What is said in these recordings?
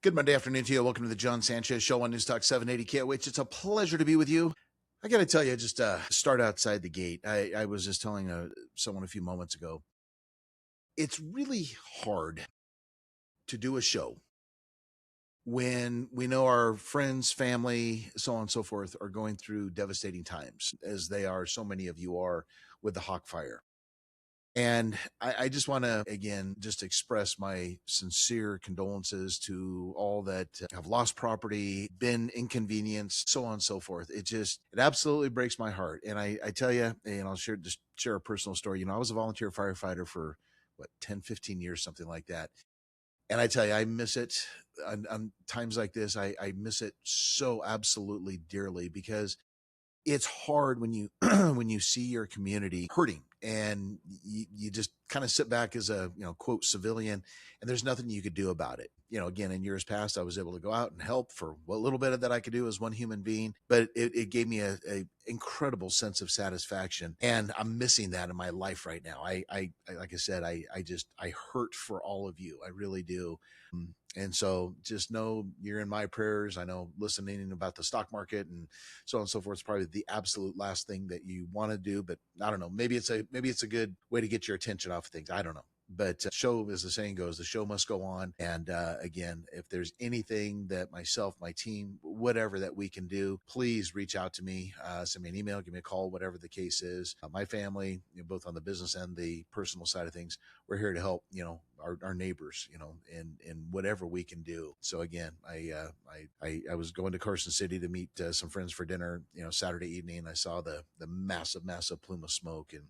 Good Monday afternoon to you. Welcome to the John Sanchez Show on News Talk 780 KOH. It's a pleasure to be with you. I got to tell you, just start outside the gate. I was just telling someone a few moments ago, it's really hard to do a show when we know our friends, family, so on and so forth are going through devastating times, as they are, so many of you are, with the Hawk fire. And I just want to, again, just express my sincere condolences to all that have lost property, been inconvenienced, so on and so forth. It absolutely breaks my heart. And I tell you, and I'll share a personal story. I was a volunteer firefighter for 10, 15 years, something like that. And I tell you, I miss it on times like this. I miss it so absolutely dearly, because it's hard when you when you see your community hurting, and you just kind of sit back as a quote civilian, and there's nothing you could do about it. Again, in years past, I was able to go out and help for what little bit of that I could do as one human being, but it gave me a incredible sense of satisfaction, and I'm missing that in my life right now. I like I said, I hurt for all of you. I really do. And so just know you're in my prayers. I know listening about the stock market and so on and so forth is probably the absolute last thing that you want to do, but I don't know. Maybe it's a good way to get your attention off of things. I don't know. But show, as the saying goes, the show must go on. And again, if there's anything that myself, my team, whatever that we can do, please reach out to me. Send me an email, give me a call, whatever the case is. My family, both on the business and the personal side of things, we're here to help, our neighbors, in whatever we can do. So again, I was going to Carson City to meet some friends for dinner, Saturday evening. I saw the massive plume of smoke, and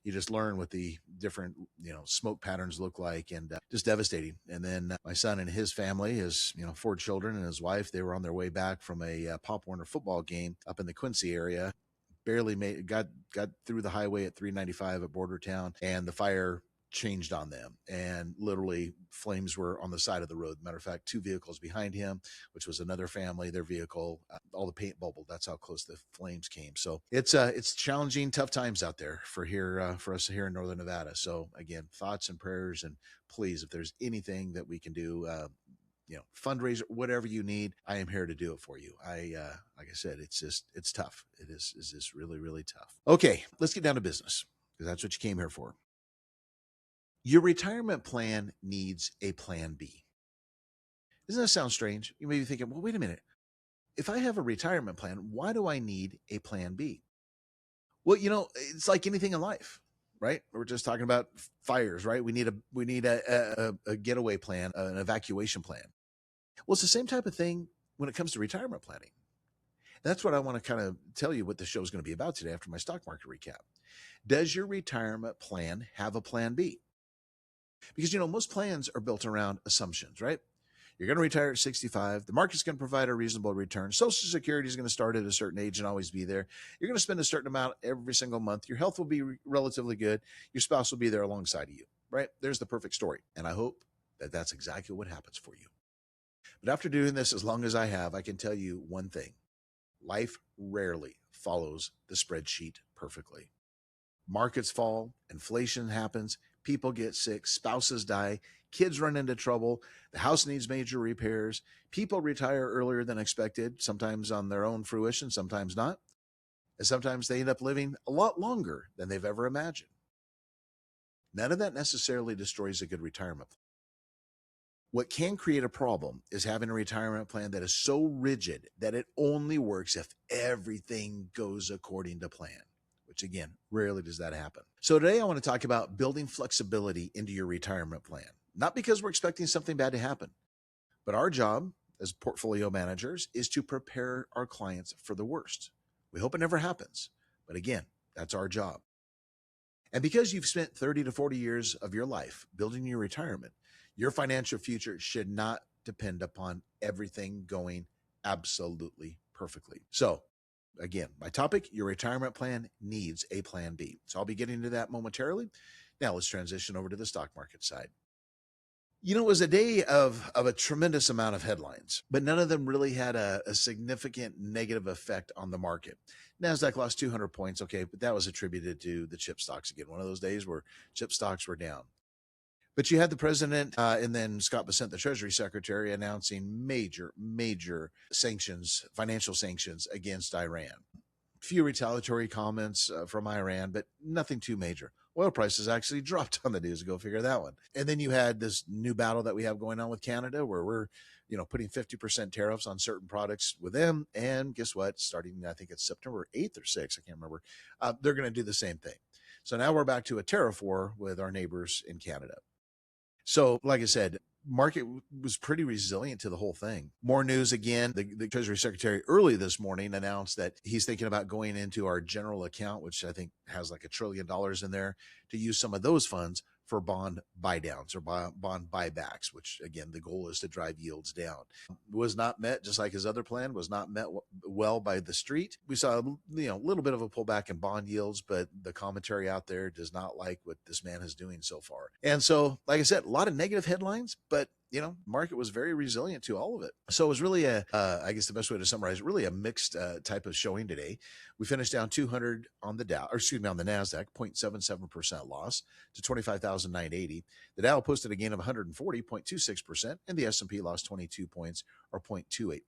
you just learn what the different, smoke patterns look like, and just devastating. And then my son and his family, his, 4 children and his wife, they were on their way back from a Pop Warner football game up in the Quincy area. Barely got through the highway at 395 at Border Town, and the fire changed on them, and literally flames were on the side of the road. Matter of fact, 2 vehicles behind him, which was another family, their vehicle, all the paint bubbled. That's how close the flames came. So it's challenging, tough times out there for us here in Northern Nevada. So again, thoughts and prayers, and please, if there's anything that we can do, fundraiser, whatever you need, I am here to do it for you. Like I said, it's tough. It's just really, really tough. Okay, let's get down to business, because that's what you came here for. Your retirement plan needs a plan B. Doesn't that sound strange? You may be thinking, well, wait a minute. If I have a retirement plan, why do I need a plan B? Well, it's like anything in life, right? We're just talking about fires, right? We need a getaway plan, an evacuation plan. Well, it's the same type of thing when it comes to retirement planning. That's what I want to kind of tell you what the show is going to be about today after my stock market recap. Does your retirement plan have a plan B? Because, most plans are built around assumptions, right? You're going to retire at 65. The market's going to provide a reasonable return. Social Security is going to start at a certain age and always be there. You're going to spend a certain amount every single month. Your health will be relatively good. Your spouse will be there alongside of you, right? There's the perfect story. And I hope that that's exactly what happens for you. But after doing this as long as I have, I can tell you one thing. Life rarely follows the spreadsheet perfectly. Markets fall, inflation happens, people get sick, spouses die, kids run into trouble, the house needs major repairs, people retire earlier than expected, sometimes on their own fruition, sometimes not. And sometimes they end up living a lot longer than they've ever imagined. None of that necessarily destroys a good retirement plan. What can create a problem is having a retirement plan that is so rigid that it only works if everything goes according to plan, which again, rarely does that happen. So today I want to talk about building flexibility into your retirement plan, not because we're expecting something bad to happen, but our job as portfolio managers is to prepare our clients for the worst. We hope it never happens, but again, that's our job. And because you've spent 30 to 40 years of your life building your retirement, your financial future should not depend upon everything going absolutely perfectly. So again, my topic, your retirement plan needs a plan B. So I'll be getting to that momentarily. Now let's transition over to the stock market side. It was a day of a tremendous amount of headlines, but none of them really had a significant negative effect on the market. NASDAQ lost 200 points. Okay, but that was attributed to the chip stocks again. One of those days where chip stocks were down. But you had the president and then Scott Bessent, the Treasury Secretary, announcing major sanctions, financial sanctions against Iran. Few retaliatory comments from Iran, but nothing too major. Oil prices actually dropped on the news. Go figure that one. And then you had this new battle that we have going on with Canada, where we're putting 50% tariffs on certain products with them. And guess what? Starting, I think it's September 8th or 6th, I can't remember. They're going to do the same thing. So now we're back to a tariff war with our neighbors in Canada. So, like I said, market was pretty resilient to the whole thing. More news again. The Treasury Secretary early this morning announced that he's thinking about going into our general account, which I think has like $1 trillion in there, to use some of those funds for bond buy downs or bond buybacks, which again, the goal is to drive yields down. Was not met, just like his other plan, was not met well by the street. We saw a little bit of a pullback in bond yields, but the commentary out there does not like what this man is doing so far. And so, like I said, a lot of negative headlines, but market was very resilient to all of it. So it was really I guess the best way to summarize, really a mixed type of showing today. We finished down 200 on the Dow, on the NASDAQ, 0.77% loss to 25,980. The Dow posted a gain of 140.26%, and the S&P lost 22 points or 0.28%.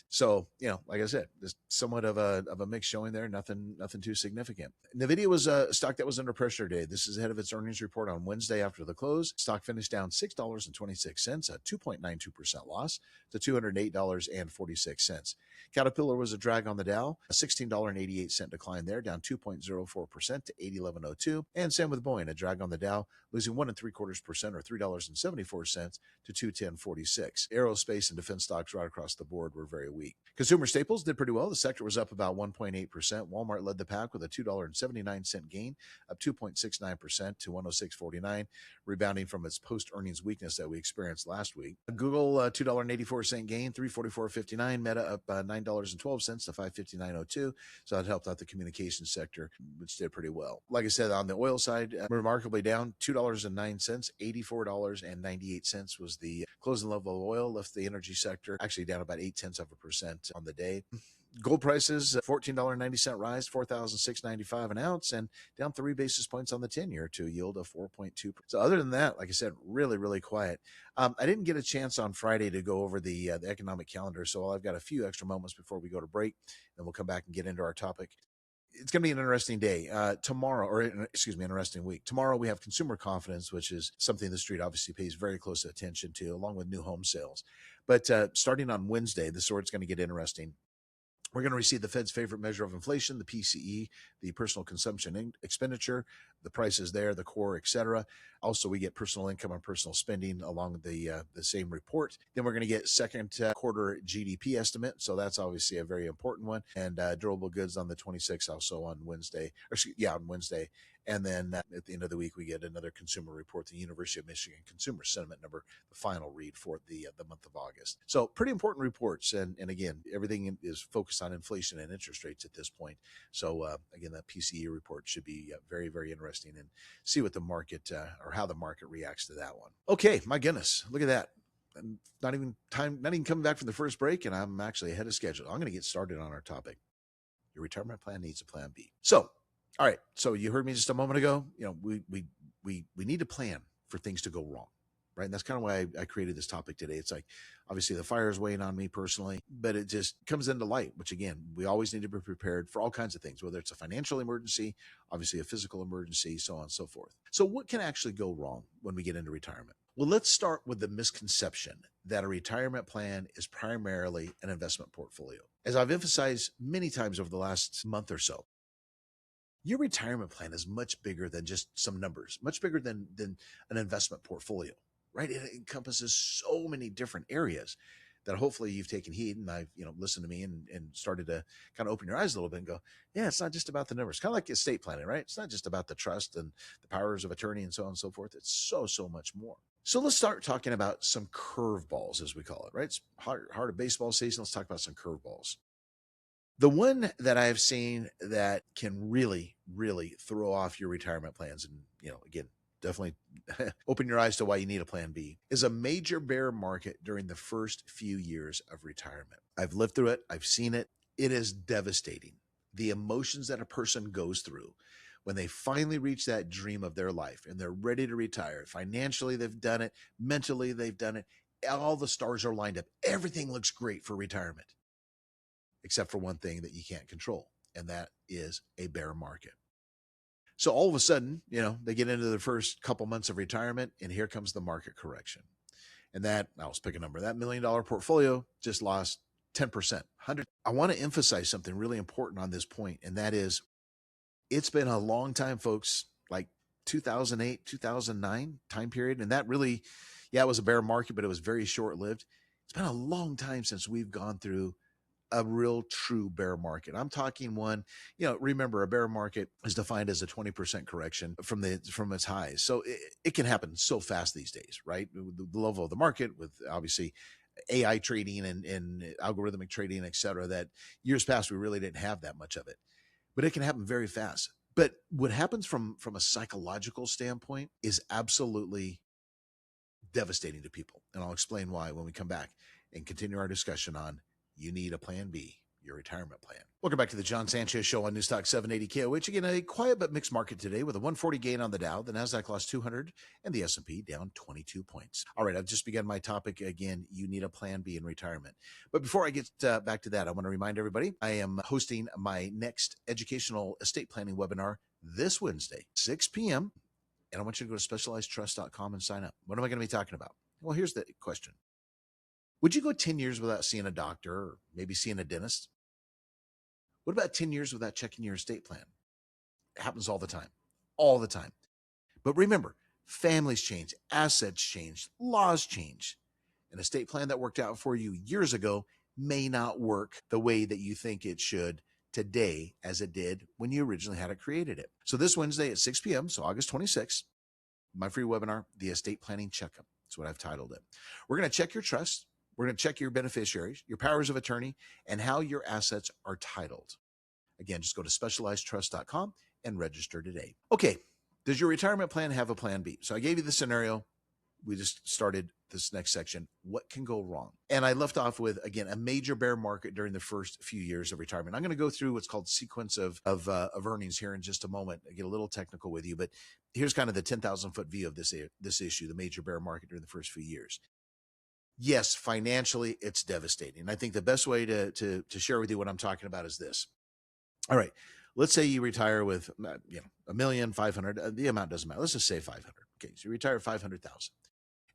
So, like I said, there's somewhat of a mix showing there, nothing too significant. NVIDIA was a stock that was under pressure today. This is ahead of its earnings report on Wednesday after the close. Stock finished down $6.26, a 2.92% loss to $208.46. Caterpillar was a drag on the Dow, a $16.88 decline there, down 2.04% to 81102. And same with Boeing, a drag on the Dow, losing 1.75% or $3.74 to 210.46. Aerospace and defense stocks right across the board were very weak. Consumer staples did pretty well. The sector was up about 1.8%. Walmart led the pack with a $2.79 gain, up 2.69% to 106.49, rebounding from its post-earnings weakness that we experienced last week. Google, $2.84 gain, 344.59. Meta up $9.12 to 559.02. So that helped out the communications sector, which did pretty well. Like I said, on the oil side, remarkably down $2.09, $84.98 was the closing level of oil, left the energy sector actually down about 0.8% on the day. Gold prices, $14.90 rise, $4,695 an ounce, and down 3 basis points on the 10-year to a yield of 4.2%. So other than that, like I said, really, really quiet. I didn't get a chance on Friday to go over the economic calendar, so I've got a few extra moments before we go to break, and we'll come back and get into our topic. It's going to be an interesting day tomorrow, interesting week. Tomorrow we have consumer confidence, which is something the street obviously pays very close attention to, along with new home sales. But starting on Wednesday, this is where it's going to get interesting. We're going to receive the Fed's favorite measure of inflation, the PCE, the personal consumption expenditure, the prices there, the core, etc. Also, we get personal income and personal spending along the same report. Then we're going to get second quarter GDP estimate. So that's obviously a very important one. And durable goods on the 26th, also on Wednesday. On Wednesday. And then at the end of the week, we get another consumer report, the University of Michigan Consumer Sentiment Number, the final read for the month of August. So pretty important reports. And again, everything is focused on inflation and interest rates at this point. So again, that PCE report should be very, very interesting, and see what the market or how the market reacts to that one. Okay, my goodness, look at that. Not even coming back from the first break, and I'm actually ahead of schedule. I'm going to get started on our topic. Your retirement plan needs a plan B. So, all right. So you heard me just a moment ago. We need to plan for things to go wrong, right? And that's kind of why I created this topic today. It's like, obviously the fire is weighing on me personally, but it just comes into light, which again, we always need to be prepared for all kinds of things, whether it's a financial emergency, obviously a physical emergency, so on and so forth. So what can actually go wrong when we get into retirement? Well, let's start with the misconception that a retirement plan is primarily an investment portfolio. As I've emphasized many times over the last month or so, your retirement plan is much bigger than just some numbers, much bigger than an investment portfolio, right? It encompasses so many different areas that hopefully you've taken heed and I've, listened to me and started to kind of open your eyes a little bit and go, yeah, it's not just about the numbers. Kind of like estate planning, right? It's not just about the trust and the powers of attorney and so on and so forth. It's so much more. So let's start talking about some curveballs, as we call it, right? It's heart of baseball season. Let's talk about some curveballs. The one that I've seen that can really, really throw off your retirement plans, and, again, definitely open your eyes to why you need a plan B, is a major bear market during the first few years of retirement. I've lived through it. I've seen it. It is devastating. The emotions that a person goes through when they finally reach that dream of their life and they're ready to retire. Financially, they've done it. Mentally, they've done it. All the stars are lined up. Everything looks great for retirement, except for one thing that you can't control, and that is a bear market. So all of a sudden, they get into the first couple months of retirement, and here comes the market correction. And that, I'll pick a number, that $1 million portfolio just lost 10%, 100. I want to emphasize something really important on this point, and that is it's been a long time, folks, like 2008, 2009 time period. And that really, it was a bear market, but it was very short lived. It's been a long time since we've gone through a real true bear market. I'm talking one, remember, a bear market is defined as a 20% correction from its highs. So it can happen so fast these days, right? The level of the market with obviously AI trading and algorithmic trading, et cetera, that years past, we really didn't have that much of it, but it can happen very fast. But what happens from a psychological standpoint is absolutely devastating to people. And I'll explain why when we come back and continue our discussion on you need a plan B, your retirement plan. Welcome back to the John Sanchez Show on Newstalk 780 KOH. Again, a quiet but mixed market today with a 140 gain on the Dow. The NASDAQ lost 200 and the S&P down 22 points. All right, I've just begun my topic again. You need a plan B in retirement. But before I get back to that, I want to remind everybody I am hosting my next educational estate planning webinar this Wednesday, 6 p.m. And I want you to go to specializedtrust.com and sign up. What am I going to be talking about? Well, here's the question. Would you go 10 years without seeing a doctor or maybe seeing a dentist? What about 10 years without checking your estate plan? It happens all the time, all the time. But remember, families change, assets change, laws change. An estate plan that worked out for you years ago may not work the way that you think it should today as it did when you originally had it created it. So this Wednesday at 6 p.m., so August 26th, my free webinar, The Estate Planning Checkup. That's what I've titled it. We're going to check your trust. We're going to check your beneficiaries, your powers of attorney, and how your assets are titled. Again, just go to specializedtrust.com and register today. Okay, does your retirement plan have a plan B? So I gave you the scenario. We just started this next section. What can go wrong? And I left off with, again, a major bear market during the first few years of retirement. I'm going to go through what's called sequence of earnings here in just a moment. I get a little technical with you, but here's kind of the 10,000-foot view of this issue, the major bear market during the first few years. Yes, financially, it's devastating. I think the best way to share with you what I'm talking about is this. All right, let's say you retire with $1,500,000. The amount doesn't matter. Let's just say 500. Okay, so you retire 500,000.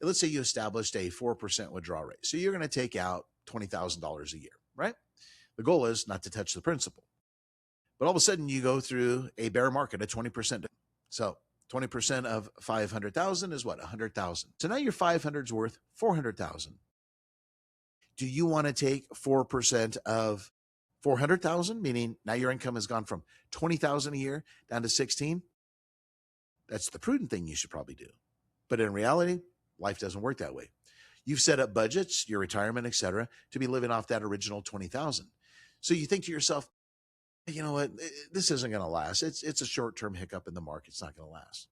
Let's say you established a 4% withdrawal rate. So you're going to take out $20,000 a year, right? The goal is not to touch the principal. But all of a sudden, you go through a bear market at 20%. So 20% of 500,000 is what? 100,000. So now your 500 is worth 400,000. Do you want to take 4% of 400,000, meaning now your income has gone from 20,000 a year down to 16? That's the prudent thing you should probably do. But in reality, life doesn't work that way. You've set up budgets, your retirement, et cetera, to be living off that original 20,000. So you think to yourself, you know what, this isn't going to last. It's a short-term hiccup in the market. It's not going to last.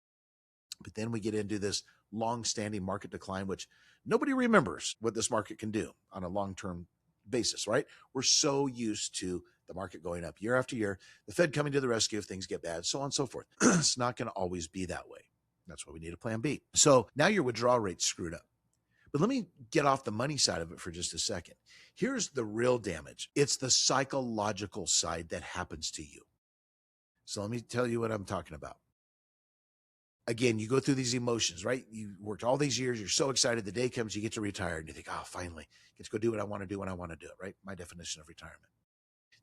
But then we get into this long-standing market decline, which nobody remembers what this market can do on a long-term basis, right? We're so used to the market going up year after year, the Fed coming to the rescue if things get bad, so on and so forth. It's not going to always be that way. That's why we need a plan B. So now your withdrawal rate's screwed up. But let me get off the money side of it for just a second. Here's the real damage. It's the psychological side that happens to you. So let me tell you what I'm talking about. Again, you go through these emotions, right? You worked all these years. You're so excited. The day comes, you get to retire, and you think, oh, finally, get to go do what I want to do when I want to do it, right? My definition of retirement.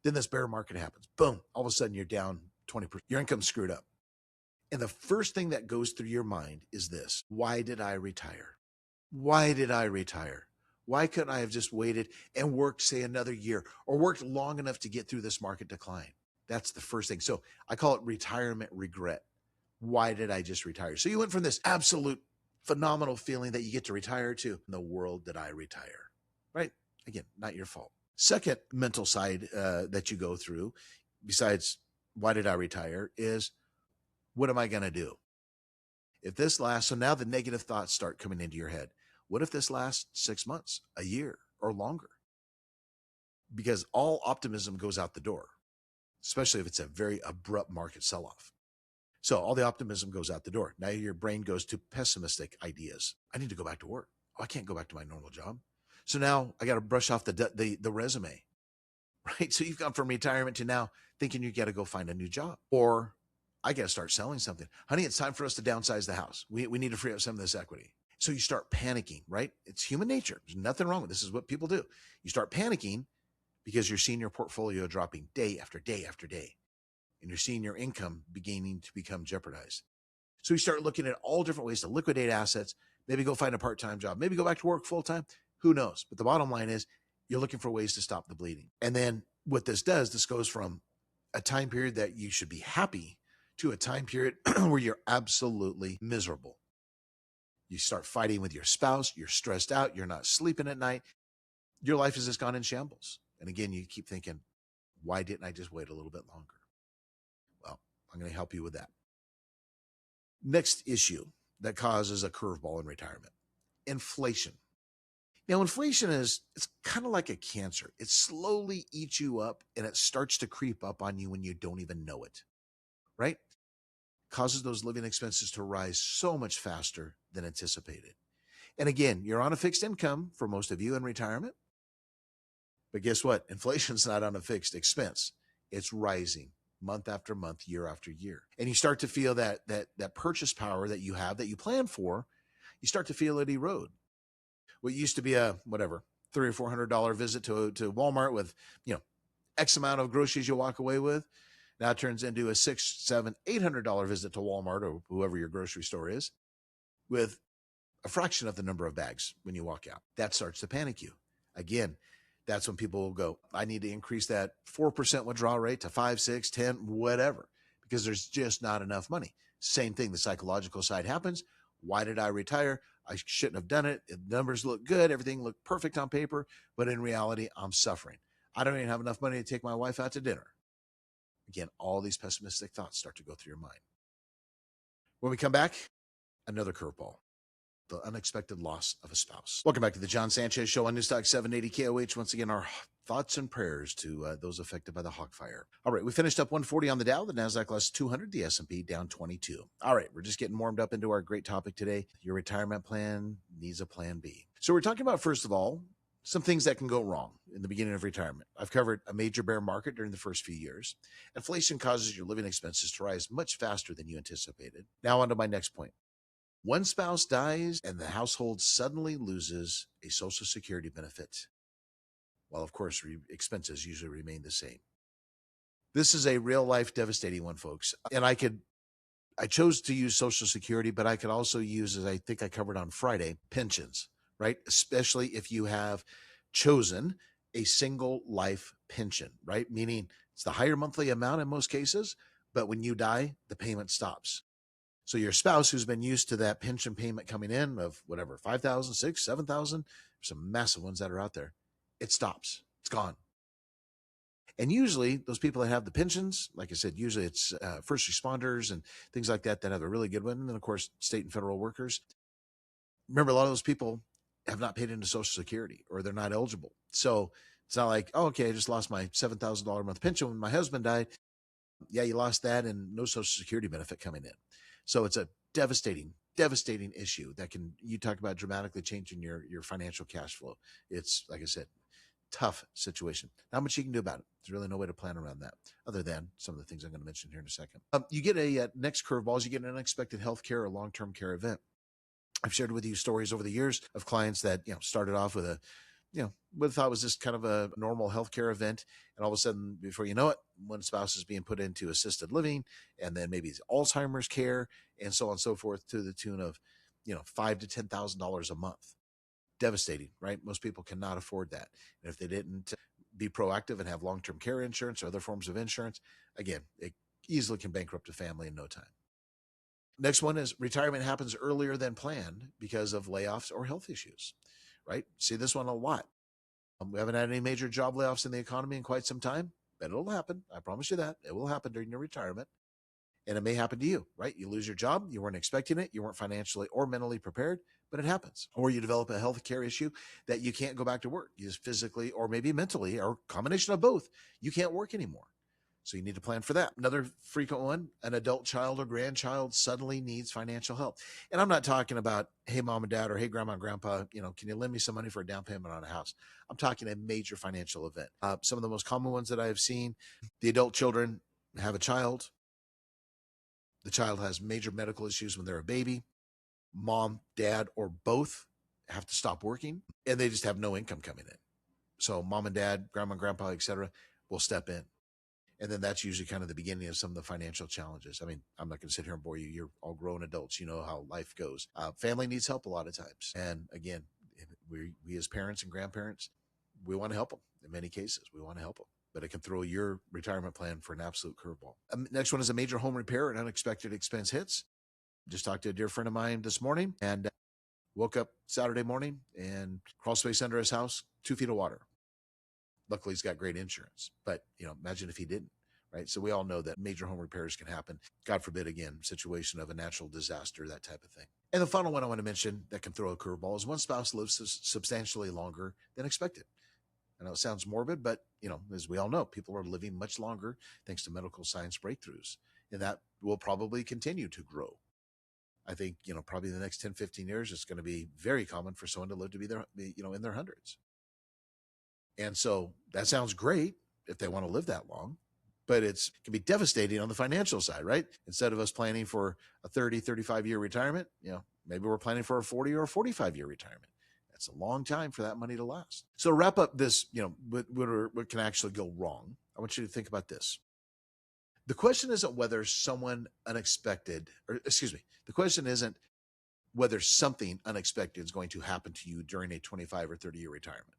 Then this bear market happens. Boom. All of a sudden, you're down 20%. Your income's screwed up. And the first thing that goes through your mind is this: why did I retire? Why did I retire? Why couldn't I have just waited and worked, say, another year, or worked long enough to get through this market decline? That's the first thing. So I call it retirement regret. Why did I just retire? So you went from this absolute phenomenal feeling that you get to retire to, in the world did I retire, right? Again, not your fault. Second mental side that you go through, besides why did I retire, is what am I going to do? If this lasts, so now the negative thoughts start coming into your head. What if this lasts 6 months, a year, or longer? Because all optimism goes out the door, especially if it's a very abrupt market sell-off. So all the optimism goes out the door. Now your brain goes to pessimistic ideas. I need to go back to work. Oh, I can't go back to my normal job. So now I got to brush off the resume, right? So you've gone from retirement to now thinking you got to go find a new job, or I got to start selling something. Honey, it's time for us to downsize the house. We need to free up some of this equity. So you start panicking, right? It's human nature. There's nothing wrong with this. This is what people do. You start panicking because you're seeing your portfolio dropping day after day after day, and you're seeing your income beginning to become jeopardized. So you start looking at all different ways to liquidate assets, maybe go find a part-time job, maybe go back to work full-time. Who knows? But the bottom line is you're looking for ways to stop the bleeding. And then what this does, this goes from a time period that you should be happy to a time period where you're absolutely miserable. You start fighting with your spouse, you're stressed out, you're not sleeping at night. Your life has just gone in shambles. And again, you keep thinking, why didn't I just wait a little bit longer? Well, I'm going to help you with that. Next issue that causes a curveball in retirement: inflation. Now, inflation it's kind of like a cancer. It slowly eats you up and it starts to creep up on you when you don't even know it, right? Causes those living expenses to rise so much faster than anticipated. And again, you're on a fixed income for most of you in retirement. But guess what? Inflation's not on a fixed expense. It's rising month after month, year after year. And you start to feel that purchase power that you have, that you plan for, you start to feel it erode. What used to be a whatever $300 or $400 visit to Walmart with X amount of groceries you walk away with, now turns into a $600, $700, $800 visit to Walmart or whoever your grocery store is, with a fraction of the number of bags when you walk out. That starts to panic you. Again, that's when people will go, I need to increase that 4% withdrawal rate to 5, 6, 10, whatever, because there's just not enough money. Same thing, the psychological side happens. Why did I retire? I shouldn't have done it. The numbers look good. Everything looked perfect on paper, but in reality, I'm suffering. I don't even have enough money to take my wife out to dinner. Again, all these pessimistic thoughts start to go through your mind. When we come back, another curveball: the unexpected loss of a spouse. Welcome back to the John Sanchez Show on Newstalk 780 KOH. Once again, our thoughts and prayers to those affected by the hog fire. All right, we finished up 140 on the Dow. The NASDAQ lost 200. The S&P down 22. All right, we're just getting warmed up into our great topic today. Your retirement plan needs a plan B. So we're talking about, first of all, some things that can go wrong in the beginning of retirement. I've covered a major bear market during the first few years. Inflation causes your living expenses to rise much faster than you anticipated. Now on to my next point. One spouse dies and the household suddenly loses a Social Security benefit, while of course expenses usually remain the same. This is a real life devastating one, folks. And I chose to use Social Security, but I could also use, as I think I covered on Friday, pensions, right? Especially if you have chosen a single life pension, right? Meaning it's the higher monthly amount in most cases, but when you die, the payment stops. So your spouse, who's been used to that pension payment coming in of whatever, 5,000, 6,000, 7,000, some massive ones that are out there, it stops. It's gone. And usually those people that have the pensions, like I said, usually it's first responders and things like that have a really good one. And then, of course, state and federal workers. Remember, a lot of those people have not paid into Social Security or they're not eligible. So it's not like, oh, okay, I just lost my $7,000 a month pension when my husband died. Yeah, you lost that and no Social Security benefit coming in. So it's a devastating issue that you talk about dramatically changing your financial cash flow. It's, like I said, tough situation. Not much you can do about it. There's really no way to plan around that other than some of the things I'm going to mention here in a second. You get a next curveball is you get an unexpected healthcare or long-term care event. I've shared with you stories over the years of clients that started off with what I thought was just kind of a normal healthcare event. And all of a sudden, before you know it, one spouse is being put into assisted living and then maybe Alzheimer's care and so on and so forth to the tune of, $5,000 to $10,000 a month. Devastating, right? Most people cannot afford that. And if they didn't be proactive and have long-term care insurance or other forms of insurance, again, it easily can bankrupt a family in no time. Next one is retirement happens earlier than planned because of layoffs or health issues, right? See this one a lot. We haven't had any major job layoffs in the economy in quite some time, but it'll happen. I promise you that. It will happen during your retirement. And it may happen to you, right? You lose your job. You weren't expecting it. You weren't financially or mentally prepared, but it happens. Or you develop a health care issue that you can't go back to work. You just physically or maybe mentally or a combination of both. You can't work anymore. So you need to plan for that. Another frequent one, an adult child or grandchild suddenly needs financial help. And I'm not talking about, hey, mom and dad, or hey, grandma and grandpa, can you lend me some money for a down payment on a house? I'm talking a major financial event. Some of the most common ones that I have seen, the adult children have a child. The child has major medical issues when they're a baby. Mom, dad, or both have to stop working, and they just have no income coming in. So mom and dad, grandma and grandpa, etc., will step in. And then that's usually kind of the beginning of some of the financial challenges. I mean, I'm not going to sit here and bore you. You're all grown adults. You know how life goes. Family needs help a lot of times. And again, we as parents and grandparents, we want to help them. In many cases, we want to help them. But it can throw your retirement plan for an absolute curveball. Next one is a major home repair and unexpected expense hits. Just talked to a dear friend of mine this morning and woke up Saturday morning and crawl space under his house, 2 feet of water. Luckily, he's got great insurance, but imagine if he didn't, right? So we all know that major home repairs can happen. God forbid, again, situation of a natural disaster, that type of thing. And the final one I want to mention that can throw a curveball is one spouse lives substantially longer than expected. I know it sounds morbid, but as we all know, people are living much longer thanks to medical science breakthroughs, and that will probably continue to grow. I think, probably the next 10, 15 years, it's going to be very common for someone to live to be there, in their hundreds. And so that sounds great if they want to live that long, but it can be devastating on the financial side, right? Instead of us planning for a 30, 35-year retirement, maybe we're planning for a 40 or a 45-year retirement. That's a long time for that money to last. So to wrap up this, what can actually go wrong, I want you to think about this. The question isn't whether someone unexpected, the question isn't whether something unexpected is going to happen to you during a 25 or 30-year retirement.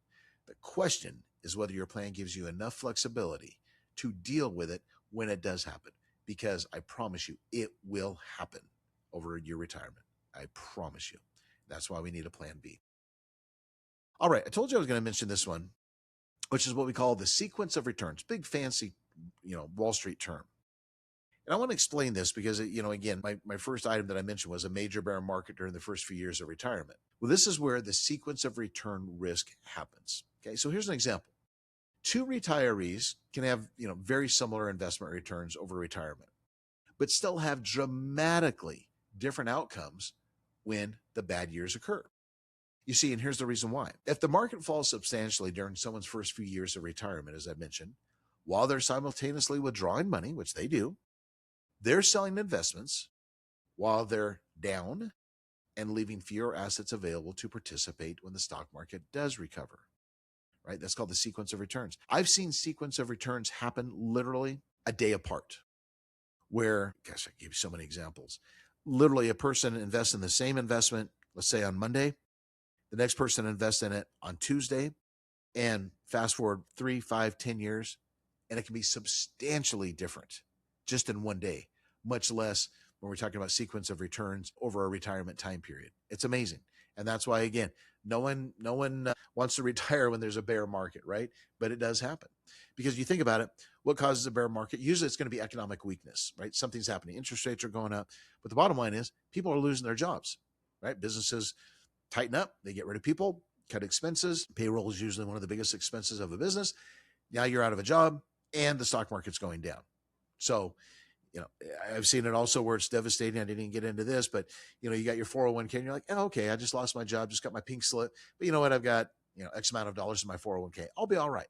The question is whether your plan gives you enough flexibility to deal with it when it does happen, because I promise you, it will happen over your retirement. I promise you. That's why we need a plan B. All right. I told you I was going to mention this one, which is what we call the sequence of returns. Big fancy, Wall Street term. And I want to explain this because, again, my first item that I mentioned was a major bear market during the first few years of retirement. Well, this is where the sequence of return risk happens. Okay, so here's an example. 2 retirees can have, very similar investment returns over retirement, but still have dramatically different outcomes when the bad years occur. You see, and here's the reason why. If the market falls substantially during someone's first few years of retirement, as I mentioned, while they're simultaneously withdrawing money, which they do, they're selling investments while they're down and leaving fewer assets available to participate when the stock market does recover, right? That's called the sequence of returns. I've seen sequence of returns happen literally a day apart where, gosh, I gave you so many examples. Literally a person invests in the same investment, let's say on Monday, the next person invests in it on Tuesday, and fast forward 3, 5, 10 years, and it can be substantially different just in one day, much less when we're talking about sequence of returns over a retirement time period. It's amazing. And that's why, again, no one wants to retire when there's a bear market, right? But it does happen. Because you think about it, what causes a bear market? Usually it's going to be economic weakness, right? Something's happening. Interest rates are going up. But the bottom line is people are losing their jobs, right? Businesses tighten up. They get rid of people, cut expenses. Payroll is usually one of the biggest expenses of a business. Now you're out of a job and the stock market's going down. So, I've seen it also where it's devastating. I didn't even get into this, but you got your 401k and you're like, oh, okay, I just lost my job, just got my pink slip. But you know what? I've got, X amount of dollars in my 401k. I'll be all right.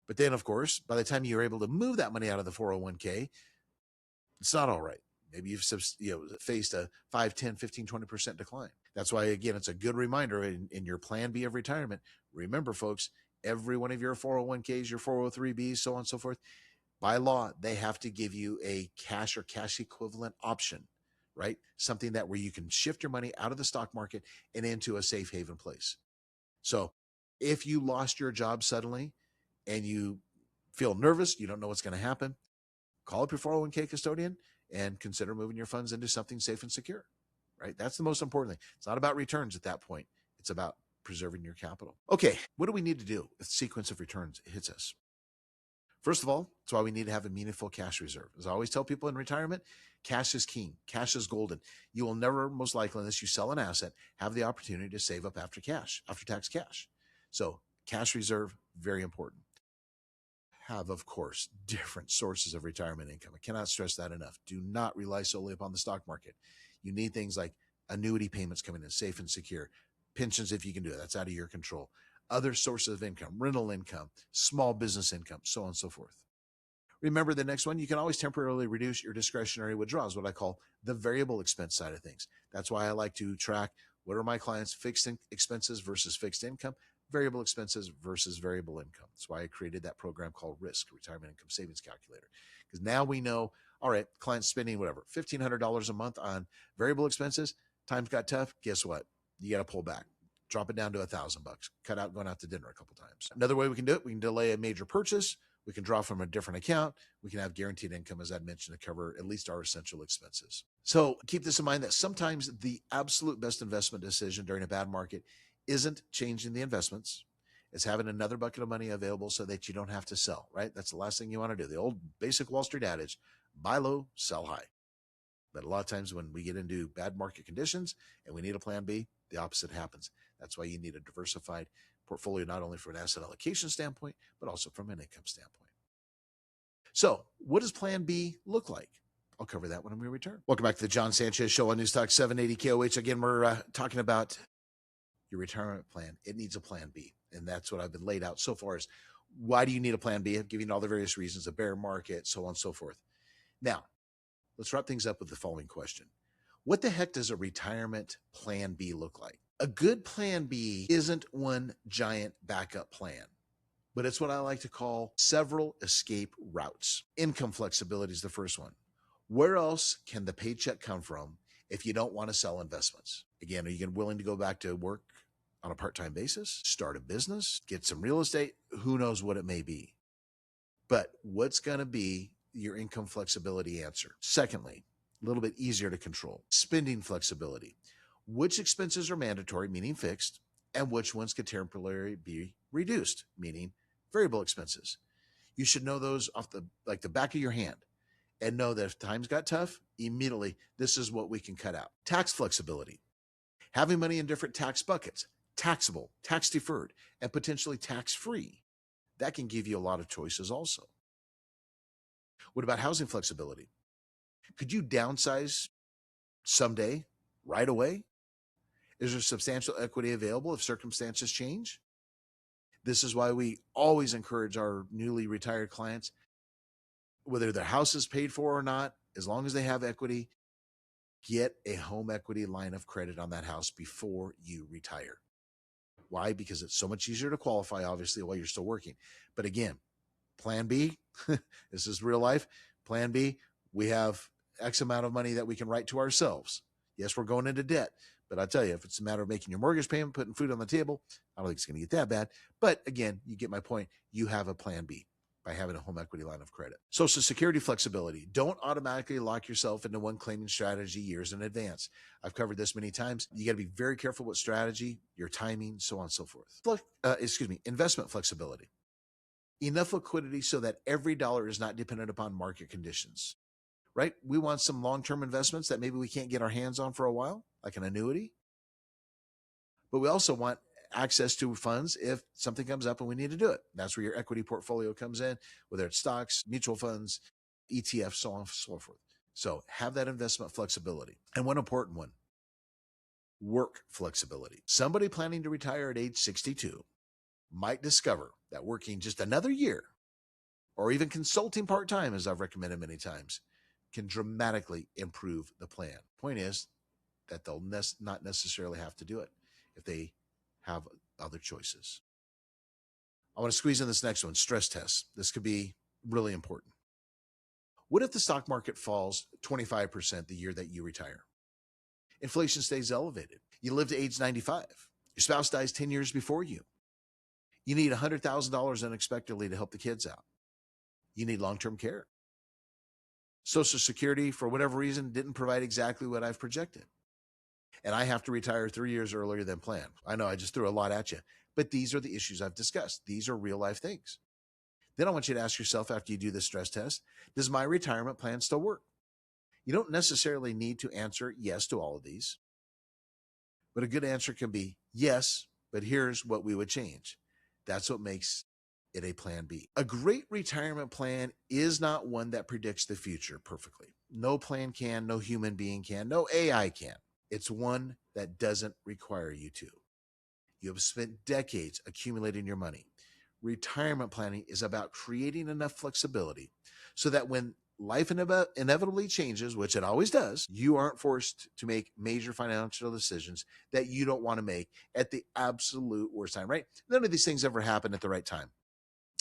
But then, of course, by the time you're able to move that money out of the 401k, it's not all right. Maybe you've faced a 5, 10, 15, 20% decline. That's why, again, it's a good reminder in your plan B of retirement. Remember, folks, every one of your 401ks, your 403bs, so on and so forth, by law, they have to give you a cash or cash equivalent option, right? Something that where you can shift your money out of the stock market and into a safe haven place. So if you lost your job suddenly and you feel nervous, you don't know what's going to happen, call up your 401k custodian and consider moving your funds into something safe and secure, right? That's the most important thing. It's not about returns at that point. It's about preserving your capital. Okay, what do we need to do if the sequence of returns hits us? First of all, that's why we need to have a meaningful cash reserve. As I always tell people in retirement, cash is king. Cash is golden. You will never, most likely, unless you sell an asset, have the opportunity to save up after tax cash. So cash reserve, very important. have, of course, different sources of retirement income. I cannot stress that enough. Do not rely solely upon the stock market. You need things like annuity payments coming in safe and secure, pensions if you can do it. That's out of your control. Other sources of income, rental income, small business income, so on and so forth. Remember the next one, you can always temporarily reduce your discretionary withdrawals, what I call the variable expense side of things. That's why I like to track what are my clients' fixed expenses versus fixed income, variable expenses versus variable income. That's why I created that program called RISK, Retirement Income Savings Calculator. Because now we know, all right, clients spending whatever, $1,500 a month on variable expenses. Times got tough. Guess what? You got to pull back. Drop it down to $1,000. Cut out going out to dinner a couple times. Another way we can do it, we can delay a major purchase. We can draw from a different account. We can have guaranteed income, as I mentioned, to cover at least our essential expenses. So keep this in mind that sometimes the absolute best investment decision during a bad market isn't changing the investments. It's having another bucket of money available so that you don't have to sell, right? That's the last thing you want to do. The old basic Wall Street adage, buy low, sell high. But a lot of times when we get into bad market conditions and we need a plan B, the opposite happens. That's why you need a diversified portfolio, not only from an asset allocation standpoint, but also from an income standpoint. So what does plan B look like? I'll cover that when we return. Welcome back to the John Sanchez Show on News Talk 780 KOH. Again, we're talking about your retirement plan. It needs a plan B. And that's what I've been laid out so far is why do you need a plan B? I've given you all the various reasons, a bear market, so on and so forth. Now, let's wrap things up with the following question. What the heck does a retirement plan B look like? A good plan B isn't one giant backup plan, but it's what I like to call several escape routes. Income flexibility is the first one. Where else can the paycheck come from if you don't want to sell investments? Again, are you willing to go back to work on a part-time basis, start a business, get some real estate? Who knows what it may be? But what's going to be your income flexibility answer? Secondly, a little bit easier to control, spending flexibility. Which expenses are mandatory, meaning fixed, and which ones could temporarily be reduced, meaning variable expenses. You should know those off the back of your hand and know that if times got tough, immediately this is what we can cut out. Tax flexibility. Having money in different tax buckets, taxable, tax deferred, and potentially tax-free. That can give you a lot of choices also. What about housing flexibility? Could you downsize someday, right away? Is there substantial equity available if circumstances change? This is why we always encourage our newly retired clients, whether their house is paid for or not, as long as they have equity, get a home equity line of credit on that house before you retire. Why? Because it's so much easier to qualify, obviously, while you're still working. But again, plan B, this is real life. Plan B, we have X amount of money that we can write to ourselves. Yes, we're going into debt. But I tell you, if it's a matter of making your mortgage payment, putting food on the table, I don't think it's going to get that bad. But again, you get my point. You have a plan B by having a home equity line of credit. Social Security flexibility. Don't automatically lock yourself into one claiming strategy years in advance. I've covered this many times. You got to be very careful with strategy, your timing, so on and so forth. Investment flexibility. Enough liquidity so that every dollar is not dependent upon market conditions, right? We want some long-term investments that maybe we can't get our hands on for a while, like an annuity. But we also want access to funds if something comes up and we need to do it. That's where your equity portfolio comes in, whether it's stocks, mutual funds, ETFs, so on and so forth. So have that investment flexibility. And one important one, work flexibility. Somebody planning to retire at age 62 might discover that working just another year or even consulting part-time, as I've recommended many times, can dramatically improve the plan. Point is that they'll not necessarily have to do it if they have other choices. I want to squeeze in this next one, stress tests. This could be really important. What if the stock market falls 25% the year that you retire? Inflation stays elevated. You live to age 95. Your spouse dies 10 years before you. You need $100,000 unexpectedly to help the kids out. You need long-term care. Social Security, for whatever reason, didn't provide exactly what I've projected. And I have to retire 3 years earlier than planned. I know I just threw a lot at you, but these are the issues I've discussed. These are real life things. Then I want you to ask yourself after you do this stress test, does my retirement plan still work? You don't necessarily need to answer yes to all of these, but a good answer can be yes, but here's what we would change. That's what makes it a plan B. A great retirement plan is not one that predicts the future perfectly. No plan can, no human being can, no AI can. It's one that doesn't require you to. You have spent decades accumulating your money. Retirement planning is about creating enough flexibility so that when life inevitably changes, which it always does, you aren't forced to make major financial decisions that you don't want to make at the absolute worst time, right? None of these things ever happen at the right time.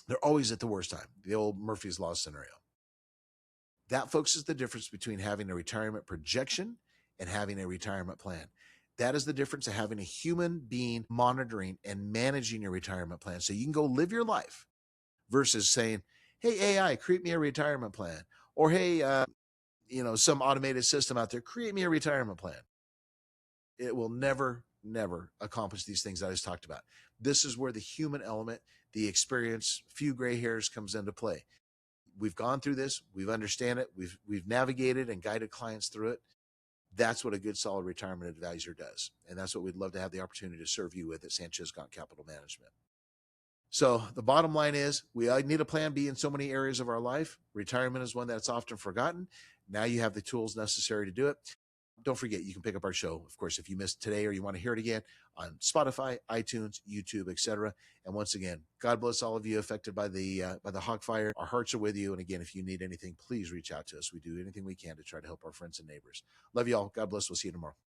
They're always at the worst time, the old Murphy's Law scenario. That, folks, is the difference between having a retirement projection and having a retirement plan. That is the difference of having a human being monitoring and managing your retirement plan so you can go live your life versus saying, hey, AI, create me a retirement plan. Or, hey, some automated system out there, create me a retirement plan. It will never, never accomplish these things that I just talked about. This is where the human element, the experience, few gray hairs comes into play. We've gone through this. We've understand it. We've navigated and guided clients through it. That's what a good, solid retirement advisor does. And that's what we'd love to have the opportunity to serve you with at Sanchez Gaunt Capital Management. So the bottom line is we need a plan B in so many areas of our life. Retirement is one that's often forgotten. Now you have the tools necessary to do it. Don't forget, you can pick up our show, of course, if you missed today or you want to hear it again on Spotify, iTunes, YouTube, etc. And once again, God bless all of you affected by the hog fire. Our hearts are with you. And again, if you need anything, please reach out to us. We do anything we can to try to help our friends and neighbors. Love you all. God bless. We'll see you tomorrow.